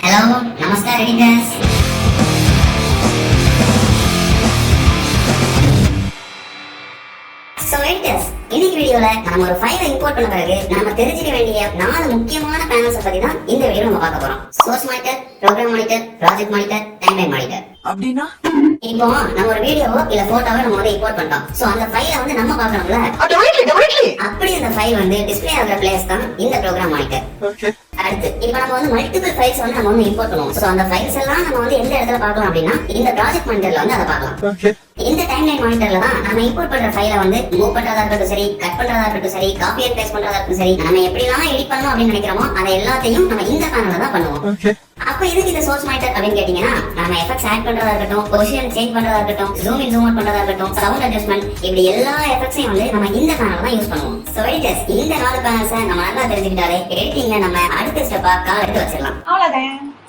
Hello, நமஸ்கார் editors. So editors, இன்னைக்கு வீடியோல நம்ம ஒரு ஃபைலை இம்போர்ட் பண்ண பிறகு நம்ம தெரிஞ்சுக்க வேண்டிய 4 முக்கியமான பேனல்ஸ் பத்தி தான் இந்த வீடியோல நம்ம பார்க்க போறோம். Source monitor, program monitor, project monitor, timeline monitor. அப்படினா இப்போ நம்ம ஒரு வீடியோவோ இல்ல போட்டோவோ நம்ம வந்து இம்போர்ட் பண்ணிட்டோம். சோ அந்த ஃபைலை வந்து நம்ம பார்க்கணும்ல. அப்படி அந்த ஃபைல் வந்து டிஸ்ப்ளே ஆகுற பிளேஸ் தான் இந்த ப்ரோக்ராம் மானிட்டர். ஓகே. அடுத்து இப்போ நம்ம வந்து மல்டிபிள் ஃபைல்ஸ் வந்து நம்ம வந்து இம்போர்ட் பண்ணுவோம். சோ அந்த ஃபைல்ஸ் எல்லாம் நம்ம வந்து எந்த இடத்துல பார்க்கலாம் அப்படின்னா இந்த ப்ராஜெக்ட் மானிட்டர்ல வந்து அதை பார்க்கலாம். ஓகே. இந்த டைம்லைன் மானிட்டர்ல தான் நம்ம இம்போர்ட் பண்ற ஃபைலை வந்து மூவ் பண்றதா இருக்கட்டும் சரி, கட் பண்றதா இருக்கட்டும் சரி, காப்பி அண்ட் பேஸ்ட் பண்றதா இருக்கட்டும் சரி, நம்ம எப்படிலாம் எடிட் பண்ணணும் அப்படின்னு நினைக்கிறோமோ அதை எல்லாத்தையும் நம்ம இந்த பேனல்ல தான் பண்ணுவோம். ஓகே. அப்ப இதுக்கு இந்த சோர்ஸ் மானிட்டர் அப்படின்னு கேட்டீங்கன்னா நம்ம எஃபெக்ட்ஸ் ஆட் பண்றதா இருக்கட்டும், பொசிஷன் சேஞ்ச் பண்றதா இருக்கட்டும், ஜூம் இன் ஜூம் அவுட் பண்றதா இருக்கட்டும், சவுண்ட் அட்ஜஸ்ட்மென்ட், இப்படி எல்லா எஃபெக்ட்ஸையும் வந்து நம்ம இந்த பேனல்ல தான் யூஸ் பண்ணுவோம். சோ எடிட்டர்ஸ், இந்த 4 பேனல்ஸை நம்ம நல்லா தெரிஞ்சுக்கிட்டாலே எடிட்டிங்ல நம்ம அடுத்த ஸ்டெப்பா கால் எடுத்து வச்சிடலாம். அவ்வளவுதான்.